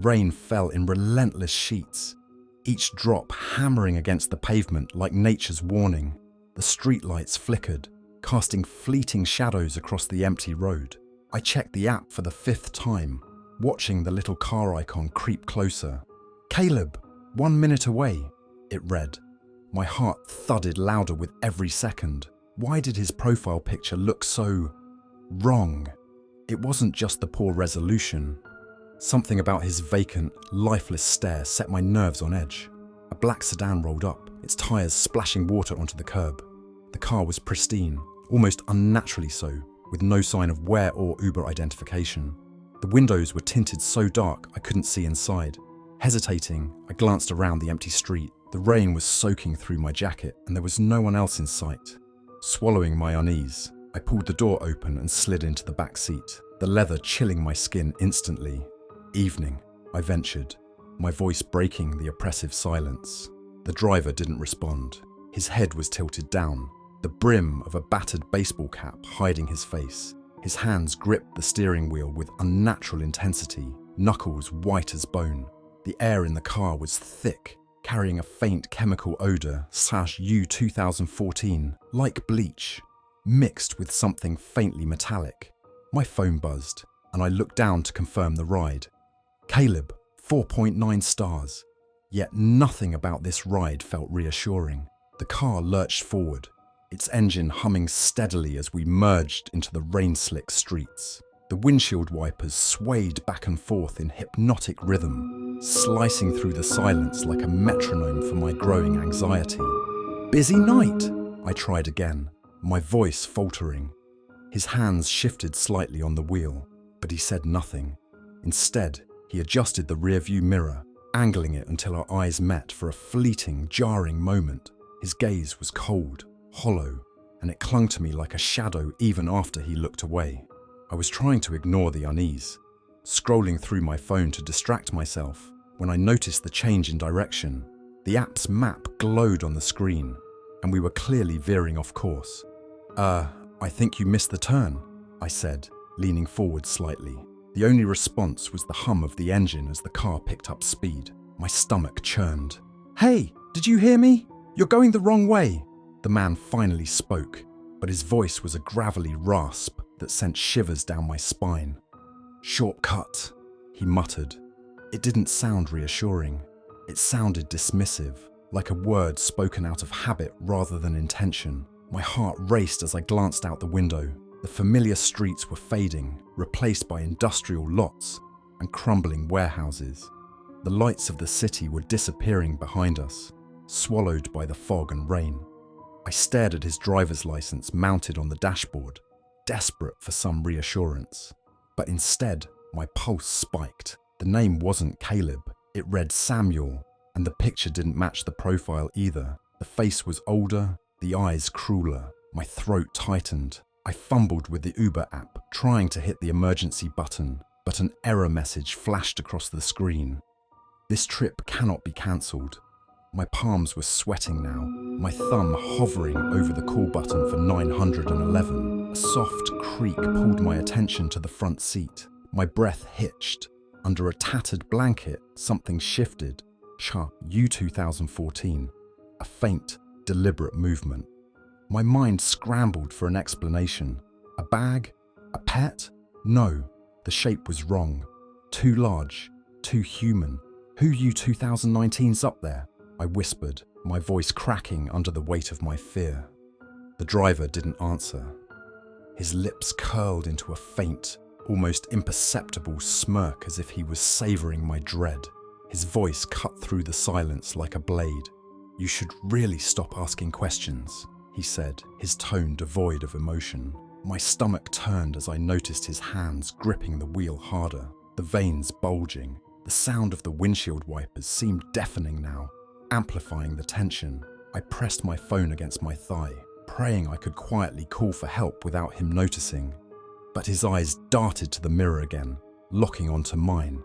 rain fell in relentless sheets, each drop hammering against the pavement like nature's warning. The streetlights flickered, casting fleeting shadows across the empty road. I checked the app for the 5th time, watching the little car icon creep closer. "Caleb, 1 minute away," it read. My heart thudded louder with every second. Why did his profile picture look so wrong? It wasn't just the poor resolution. Something about his vacant, lifeless stare set my nerves on edge. A black sedan rolled up, its tyres splashing water onto the curb. The car was pristine, almost unnaturally so, with no sign of wear or Uber identification. The windows were tinted so dark I couldn't see inside. Hesitating, I glanced around the empty street. The rain was soaking through my jacket and there was no one else in sight. Swallowing my unease, I pulled the door open and slid into the back seat, the leather chilling my skin instantly. "Evening," I ventured, my voice breaking the oppressive silence. The driver didn't respond. His head was tilted down, the brim of a battered baseball cap hiding his face. His hands gripped the steering wheel with unnatural intensity, knuckles white as bone. The air in the car was thick, carrying a faint chemical odour /U 2014, like bleach, mixed with something faintly metallic. My phone buzzed, and I looked down to confirm the ride. "Caleb, 4.9 stars. Yet nothing about this ride felt reassuring. The car lurched forward, its engine humming steadily as we merged into the rain-slick streets. The windshield wipers swayed back and forth in hypnotic rhythm, slicing through the silence like a metronome for my growing anxiety. "Busy night," I tried again, my voice faltering. His hands shifted slightly on the wheel, but he said nothing. Instead, he adjusted the rearview mirror, angling it until our eyes met for a fleeting, jarring moment. His gaze was cold, hollow, and it clung to me like a shadow even after he looked away. I was trying to ignore the unease, scrolling through my phone to distract myself, when I noticed the change in direction. The app's map glowed on the screen, and we were clearly veering off course. I think you missed the turn," I said, leaning forward slightly. The only response was the hum of the engine as the car picked up speed. My stomach churned. "Hey, did you hear me? You're going the wrong way." The man finally spoke, but his voice was a gravelly rasp that sent shivers down my spine. "Shortcut," he muttered. It didn't sound reassuring. It sounded dismissive, like a word spoken out of habit rather than intention. My heart raced as I glanced out the window. The familiar streets were fading, replaced by industrial lots and crumbling warehouses. The lights of the city were disappearing behind us, swallowed by the fog and rain. I stared at his driver's license mounted on the dashboard, desperate for some reassurance. But instead, my pulse spiked. The name wasn't Caleb, it read Samuel, and the picture didn't match the profile either. The face was older, the eyes crueler. My throat tightened. I fumbled with the Uber app, trying to hit the emergency button, but an error message flashed across the screen. "This trip cannot be cancelled." My palms were sweating now, my thumb hovering over the call button for 911. A soft creak pulled my attention to the front seat. My breath hitched. Under a tattered blanket, something shifted. U 2014. A faint, deliberate movement. My mind scrambled for an explanation. A bag? A pet? No, the shape was wrong. Too large, too human. "Who U 2019's up there?" I whispered, my voice cracking under the weight of my fear. The driver didn't answer. His lips curled into a faint, almost imperceptible smirk as if he was savouring my dread. His voice cut through the silence like a blade. "You should really stop asking questions," he said, his tone devoid of emotion. My stomach turned as I noticed his hands gripping the wheel harder, the veins bulging. The sound of the windshield wipers seemed deafening now, amplifying the tension. I pressed my phone against my thigh, praying I could quietly call for help without him noticing. But his eyes darted to the mirror again, locking onto mine.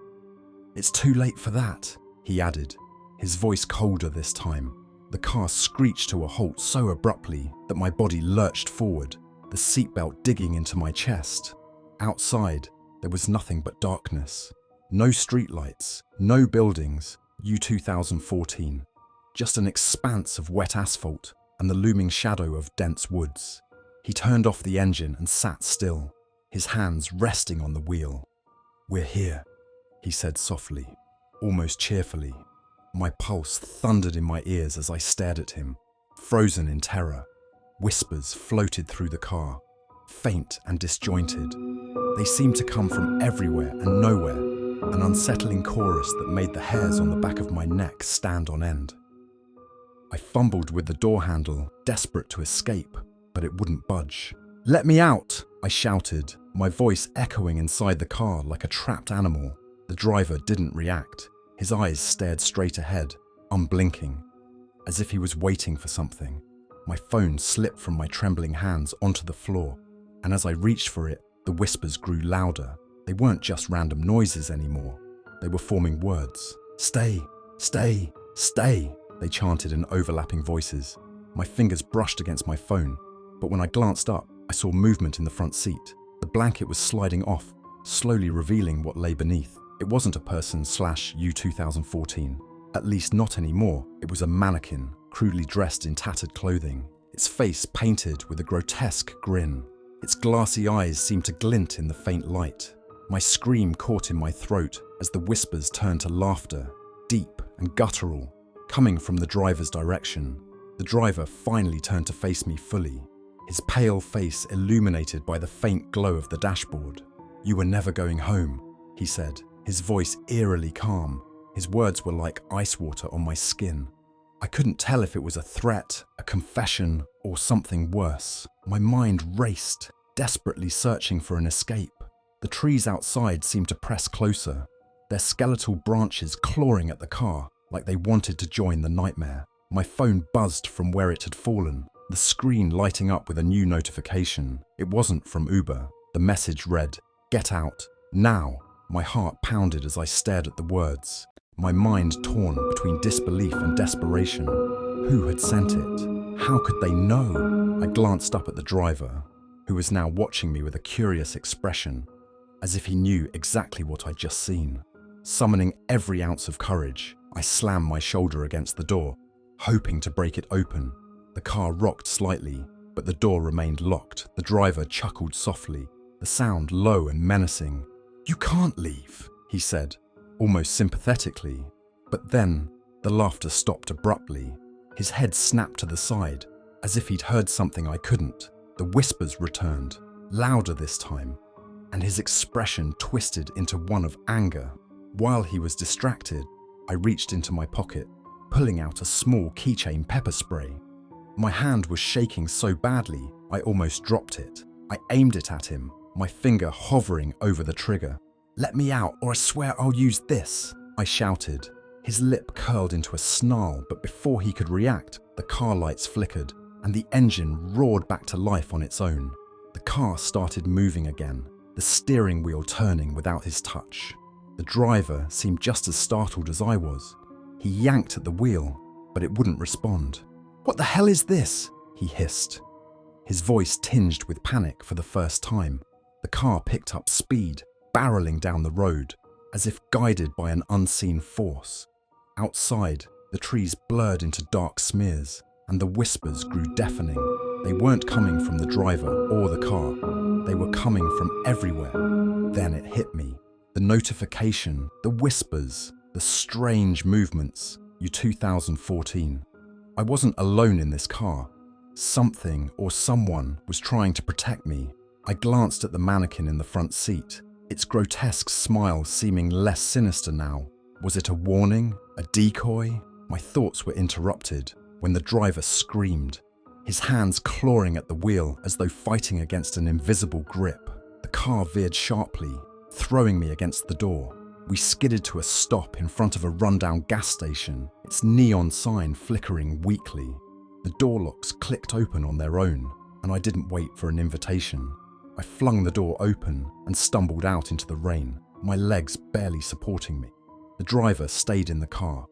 "It's too late for that," he added, his voice colder this time. The car screeched to a halt so abruptly that my body lurched forward, the seatbelt digging into my chest. Outside, there was nothing but darkness. No streetlights, no buildings, U2014. Just an expanse of wet asphalt and the looming shadow of dense woods. He turned off the engine and sat still, his hands resting on the wheel. "We're here," he said softly, almost cheerfully. My pulse thundered in my ears as I stared at him, frozen in terror. Whispers floated through the car, faint and disjointed. They seemed to come from everywhere and nowhere, an unsettling chorus that made the hairs on the back of my neck stand on end. I fumbled with the door handle, desperate to escape, but it wouldn't budge. "Let me out!" I shouted, my voice echoing inside the car like a trapped animal. The driver didn't react. His eyes stared straight ahead, unblinking, as if he was waiting for something. My phone slipped from my trembling hands onto the floor, and as I reached for it, the whispers grew louder. They weren't just random noises anymore. They were forming words. "Stay, stay, stay," they chanted in overlapping voices. My fingers brushed against my phone, but when I glanced up, I saw movement in the front seat. The blanket was sliding off, slowly revealing what lay beneath. It wasn't a person / U2014. At least not anymore. It was a mannequin, crudely dressed in tattered clothing, its face painted with a grotesque grin. Its glassy eyes seemed to glint in the faint light. My scream caught in my throat as the whispers turned to laughter, deep and guttural, coming from the driver's direction. The driver finally turned to face me fully, his pale face illuminated by the faint glow of the dashboard. "You were never going home," he said, his voice eerily calm. His words were like ice water on my skin. I couldn't tell if it was a threat, a confession, or something worse. My mind raced, desperately searching for an escape. The trees outside seemed to press closer, their skeletal branches clawing at the car like they wanted to join the nightmare. My phone buzzed from where it had fallen, the screen lighting up with a new notification. It wasn't from Uber. The message read, "Get out, now." My heart pounded as I stared at the words, my mind torn between disbelief and desperation. Who had sent it? How could they know? I glanced up at the driver, who was now watching me with a curious expression, as if he knew exactly what I'd just seen. Summoning every ounce of courage, I slammed my shoulder against the door, hoping to break it open. The car rocked slightly, but the door remained locked. The driver chuckled softly, the sound low and menacing. "You can't leave," he said, almost sympathetically. But then, the laughter stopped abruptly. His head snapped to the side, as if he'd heard something I couldn't. The whispers returned, louder this time, and his expression twisted into one of anger. While he was distracted, I reached into my pocket, pulling out a small keychain pepper spray. My hand was shaking so badly, I almost dropped it. I aimed it at him, my finger hovering over the trigger. "Let me out, or I swear I'll use this," I shouted. His lip curled into a snarl, but before he could react, the car lights flickered, and the engine roared back to life on its own. The car started moving again, the steering wheel turning without his touch. The driver seemed just as startled as I was. He yanked at the wheel, but it wouldn't respond. "What the hell is this?" he hissed, his voice tinged with panic for the first time. The car picked up speed, barreling down the road, as if guided by an unseen force. Outside, the trees blurred into dark smears, and the whispers grew deafening. They weren't coming from the driver or the car. They were coming from everywhere. Then it hit me. The notification, the whispers, the strange movements. U2014. I wasn't alone in this car. Something or someone was trying to protect me. I glanced at the mannequin in the front seat, its grotesque smile seeming less sinister now. Was it a warning? A decoy? My thoughts were interrupted when the driver screamed, his hands clawing at the wheel as though fighting against an invisible grip. The car veered sharply, throwing me against the door. We skidded to a stop in front of a rundown gas station, its neon sign flickering weakly. The door locks clicked open on their own, and I didn't wait for an invitation. I flung the door open and stumbled out into the rain, my legs barely supporting me. The driver stayed in the car,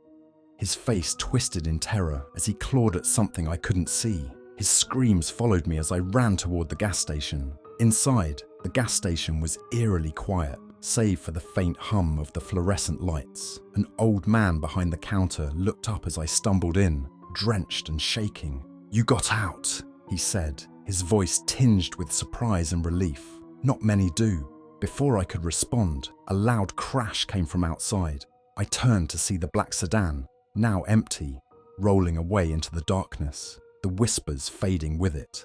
his face twisted in terror as he clawed at something I couldn't see. His screams followed me as I ran toward the gas station. Inside, the gas station was eerily quiet. save for the faint hum of the fluorescent lights. An old man behind the counter looked up as I stumbled in, drenched and shaking. "You got out," he said, his voice tinged with surprise and relief. Not many do. Before I could respond, a loud crash came from outside. I turned to see the black sedan, now empty, rolling away into the darkness, the whispers fading with it.